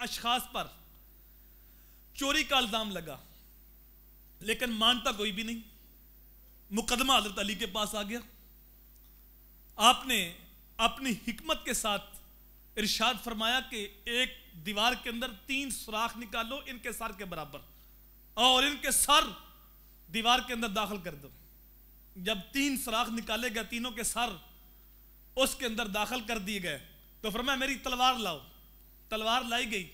اشخاص پر چوری کا الزام لگا لیکن مانتا کوئی بھی نہیں. مقدمہ حضرت علی کے پاس آ گیا. آپ نے اپنی حکمت کے ساتھ ارشاد فرمایا کہ ایک دیوار کے اندر 3 سوراخ نکالو ان کے سر کے برابر اور ان کے سر دیوار کے اندر داخل کر دو. جب 3 سوراخ نکالے گئے تینوں کے سر اس کے اندر داخل کر دیے گئے تو فرمایا میری تلوار لاؤ. تلوار لائی گئی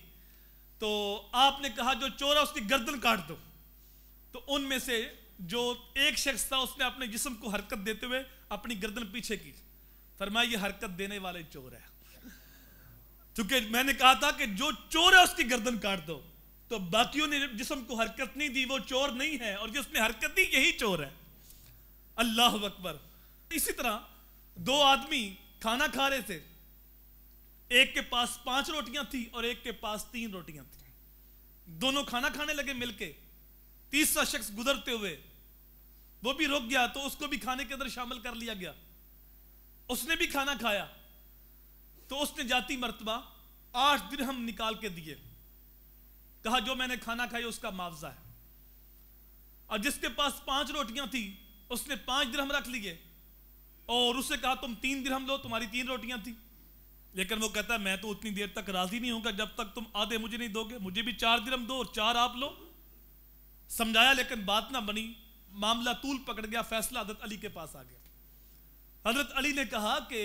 تو آپ نے کہا جو چور ہے اس کی گردن کاٹ دو. تو ان میں سے جو ایک شخص تھا اس نے اپنے جسم کو حرکت دیتے ہوئے اپنی گردن پیچھے کی. فرمایا یہ حرکت دینے والے چور ہے. چونکہ میں نے کہا تھا کہ جو چور ہے اس کی گردن کاٹ دو تو باقیوں نے جسم کو حرکت نہیں دی وہ چور نہیں ہے اور جس نے حرکت دی یہی چور ہے. اللہ اکبر. اسی طرح 2 آدمی کھانا کھا رہے تھے. ایک کے پاس 5 روٹیاں تھی اور ایک کے پاس 3 روٹیاں تھیں. دونوں کھانا کھانے لگے مل کے. تیسرا شخص گزرتے ہوئے وہ بھی رک گیا تو اس کو بھی کھانے کے اندر شامل کر لیا گیا. اس نے بھی کھانا کھایا تو اس نے جاتی مرتبہ 8 درہم نکال کے دیے. کہا جو میں نے کھانا کھایا اس کا معاوضہ ہے. اور جس کے پاس 5 روٹیاں تھی اس نے 5 درہم رکھ لیے اور اسے کہا تم 3 درہم لو تمہاری 3 روٹیاں تھی. لیکن وہ کہتا ہے میں تو اتنی دیر تک راضی نہیں ہوں گا جب تک تم آدھے مجھے نہیں دو گے. مجھے بھی 4 درہم دو اور 4 آپ لو. سمجھایا لیکن بات نہ بنی. معاملہ طول پکڑ گیا. فیصلہ حضرت علی کے پاس آ گیا. حضرت علی نے کہا کہ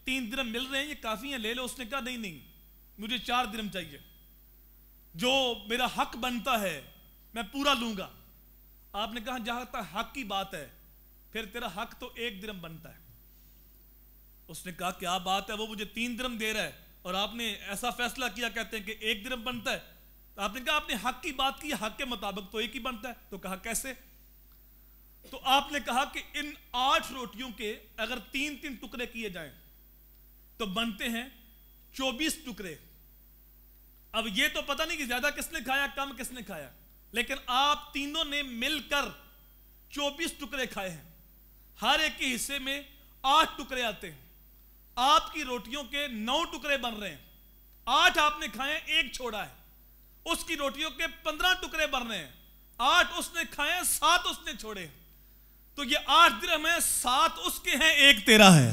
3 درہم مل رہے ہیں یہ کافی ہیں لے لو. اس نے کہا نہیں مجھے 4 درہم چاہیے. جو میرا حق بنتا ہے میں پورا لوں گا. آپ نے کہا جہاں تک حق کی بات ہے پھر تیرا حق تو 1 درہم بنتا ہے. اس نے کہا کیا بات ہے وہ مجھے 3 درہم دے رہا ہے اور آپ نے ایسا فیصلہ کیا کہتے ہیں کہ 1 درہم بنتا ہے. آپ نے کہا آپ نے حق کی بات کی حق کے مطابق تو 1 ہی بنتا ہے. تو کہا کیسے؟ تو آپ نے کہا کہ ان 8 روٹیوں کے اگر 3 ٹکڑے کیے جائیں تو بنتے ہیں 24 ٹکڑے. اب یہ تو پتہ نہیں کہ زیادہ کس نے کھایا کم کس نے کھایا لیکن آپ تینوں نے مل کر 24 ٹکڑے کھائے ہیں. ہر ایک کے حصے میں 8 ٹکڑے آتے ہیں. آپ کی روٹیوں کے 9 ٹکڑے بن رہے ہیں. 8 آپ نے کھائے 1 چھوڑا ہے. اس کی روٹیوں کے 15 ٹکڑے بن رہے ہیں. 8 اس نے کھائے 7 اس نے چھوڑے. تو یہ 8 درہم ہیں 7 اس کے ہیں 1 تیرا ہے.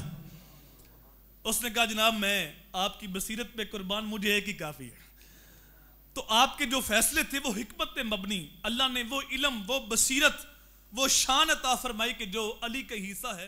اس نے کہا جناب میں آپ کی بصیرت پہ قربان مجھے 1 ہی کافی ہے. تو آپ کے جو فیصلے تھے وہ حکمت پہ مبنی. اللہ نے وہ علم وہ بصیرت وہ شان عطا فرمائی کہ جو علی کا حصہ ہے.